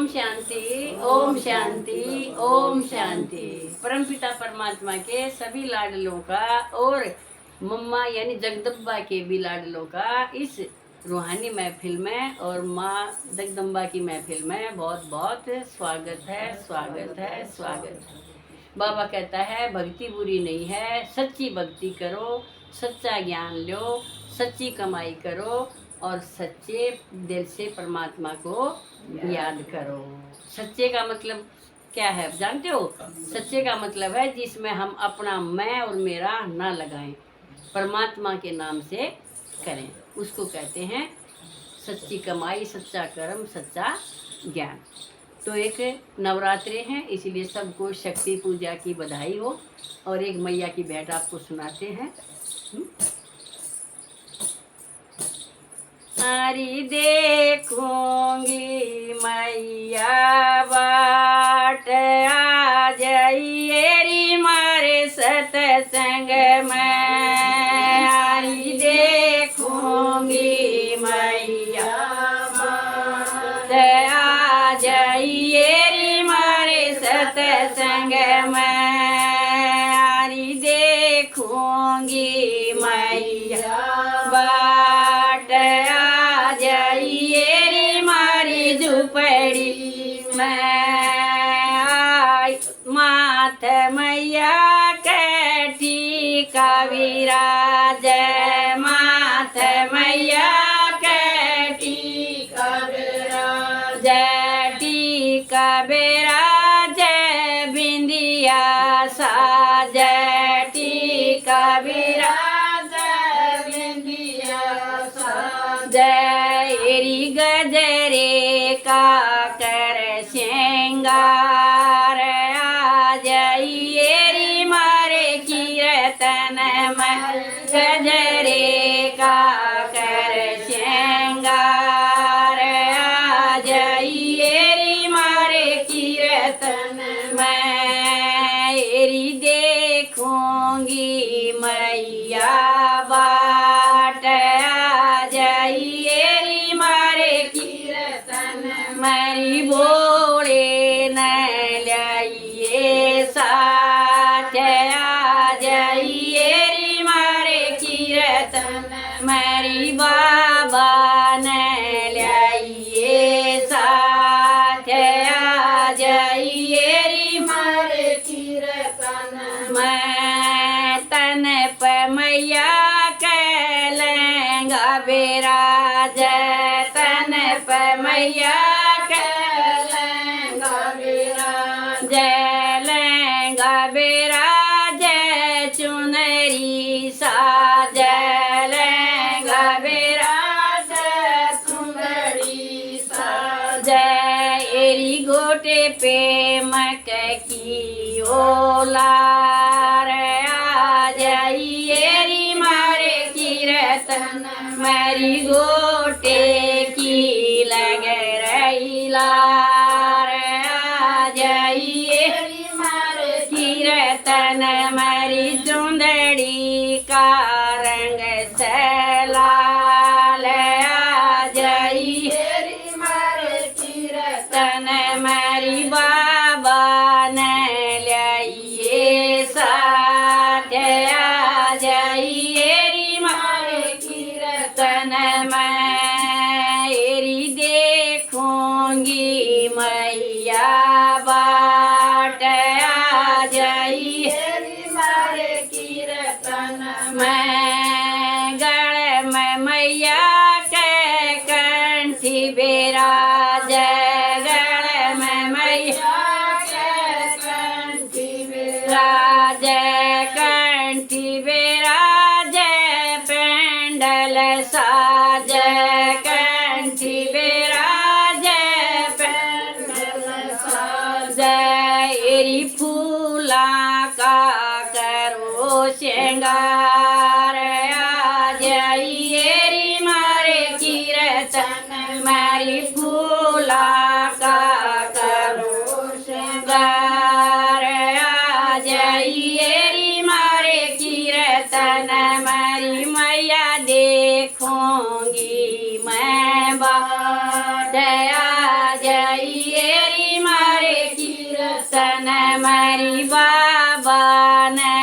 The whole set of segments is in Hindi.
ओम शांति, ओम शांति, ओम शांति। परमपिता परमात्मा के सभी लाडलों का और मम्मा यानी जगदम्बा के भी लाडलों का इस रूहानी महफिल में और माँ जगदम्बा की महफिल में बहुत बहुत स्वागत है, स्वागत है, स्वागत है। बाबा कहता है भक्ति बुरी नहीं है, सच्ची भक्ति करो, सच्चा ज्ञान लो, सच्ची कमाई करो और सच्चे दिल से परमात्मा को याद करो। सच्चे का मतलब क्या है जानते हो? सच्चे का मतलब है जिसमें हम अपना मैं और मेरा ना लगाएं, परमात्मा के नाम से करें, उसको कहते हैं सच्ची कमाई, सच्चा कर्म, सच्चा ज्ञान। तो एक नवरात्रे हैं, इसलिए सबको शक्ति पूजा की बधाई हो। और एक मैया की भेंट आपको सुनाते हैं। हरी देखूंगी मैया बाट आ जाइए री मारे सत्संग में। हरी देखूंगी मैया बाट आ जाइए री मारे सत्संग में। हरी देखूंगी मैया बाट आ जाइए रे मारी झुपड़ी में। माथ मैया कैठी का विराज, माथ मैया कैठी का विराज, टीका विराज बिंदिया साज, टीका विराज जयरी गजरे का कर श्रृंगार आ जाइए री मारे कीर्तन में। गजरे का कर श्रृंगार आ जाइए री मारे कीर्तन में। एरी देखूंगी मैया बाट आ जाइए री मारे कीर्तन मरी बोले न लाइए साथ आ जाइए री मारे कीर्तन मरी बाबा न लाइए साथ आ जाइए री मारे कीर्तन मैं। तन पे मैया कैलेंगा विराज, तन पे मैया कैलेंगा विराज, जलेंगा विराज चुनरी साज, लेंगा विराज चुनरी साज। एरी गोटे पे मक की ओलार आ जाइए री मारे कीर्तन मरी गोटे की लग रही लार आ जाइए री मारे कीर्तन मरी चुंदड़ी का रंग सलाल आ जाइए री मारे कीर्तन मरी बाबा न लाइए साथ आ जाइए री मारे कीर्तन में। एरी देखूंगी मैया बाट आ जाइए री मारे कीर्तन में। गढ़ में मैया के कंठी विराज, गढ़ में मैया के कंठी विराज, कंठी विराज पेंडल साज, कंठी विराज पेंडल साज। एरी फूला का करो श्रृंगार आ जाइए री मारे कीर्तन मारी फूला का करो श्रृंगार आ जाइए री मारे कीर्तन मारी मैया देखूंगी मैं बाट आ जाइए जाइए मारे कीर्तन मारी बाबा ने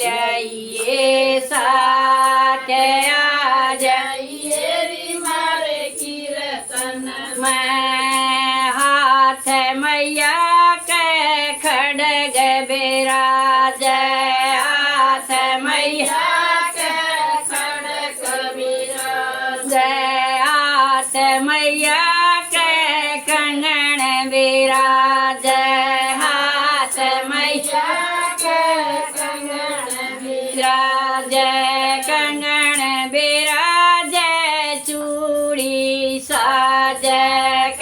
लाइए साथ आ जाइए मारे कीर्तन में हाथ मैया के खड़ग बिराज हाथ मैया हाथ मैया के कंगन विराज हाथ मैया के कंगन विराज कंगन विराज चूड़ी साज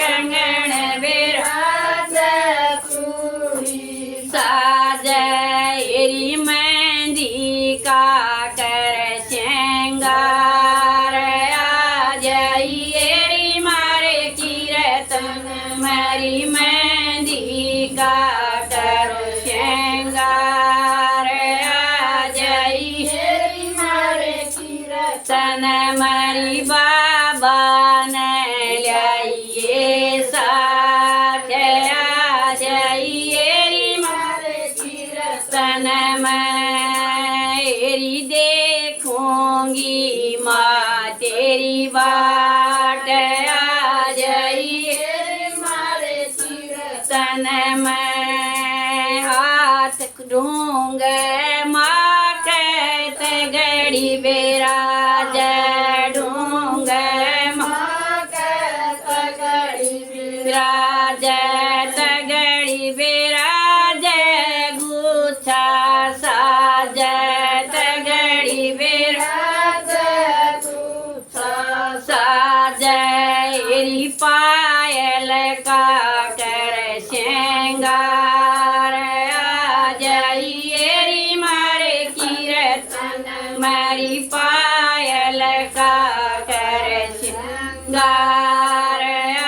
कंगन विराज चूड़ी साज एरी मेहंदी का कर श्रृंगार मारी मेहंदी का करो श्रृंगार आ जाइए मारे कीर्तन मारी बाबा ने लाइए साथ आ जाइए मारे कीर्तन मेरी देखूंगी माँ तेरी बाट आ जाइए तन में हाथ ढूंग माँ कहते गड़ी बेराज ढूंग माँ कहते गड़ी बेराज तगड़ी बेराज गुच्छा साज तगड़ी बेराज गुच्छा साज एरी पायल का श्रृंगार आ जाइए मारे कीर्तन मारी पायल का कर श्रृंगार आ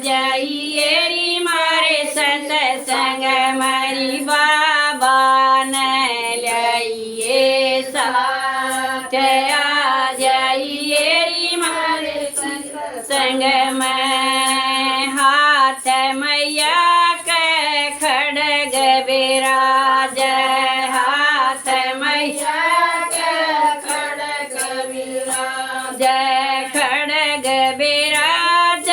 जाइए मारे सत्संग मारी बाबा ने लाइए साथ आ जाइए मारे सत्संग में हाथ मैया खड़ग विराज हाथ मैया के खड़ग विराज खड़ग विराज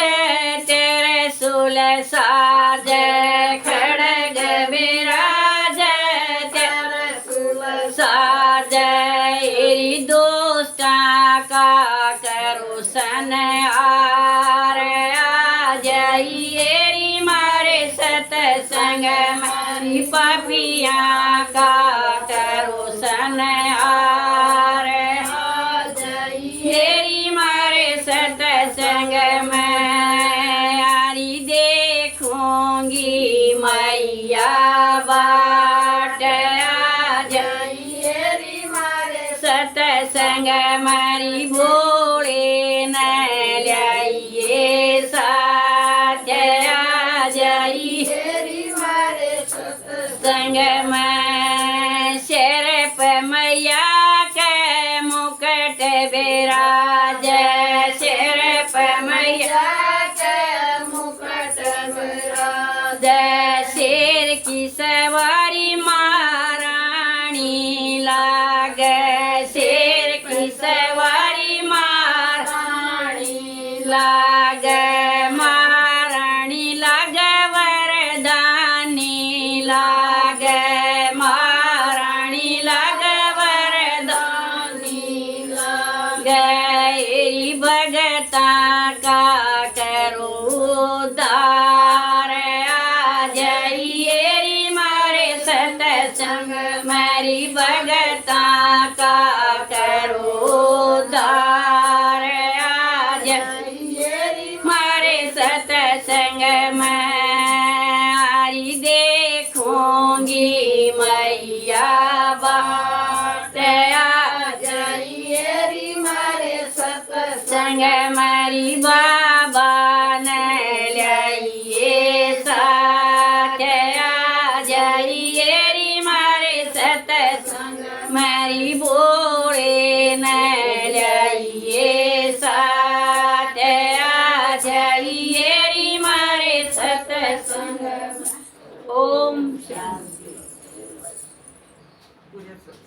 तेरे सुल साज खड़ग विराज तेरे सुल साज एरी दोस्ता का करो सन आर आ जाइए मारे सत्संग मारी पापिया का करो सन आर आ जाइए मारे सत्संग में यारी देखूंगी मैया बाट आ जाइए मारे सत्संग मारी भोले न लाइए साथ आ जाइए मारे सत्संग में शेर पे मैया के मुकुट विराज शेर पे मैया के मुकुट विराज शेर की सवारी महारानी लाग शेर की सवारी महारानी लाग महारानी लाग वरदानी लाग महारानी लाग वरदानी लाग एरी भगता का करो उद्धार आ जाइए संग ओम शांति।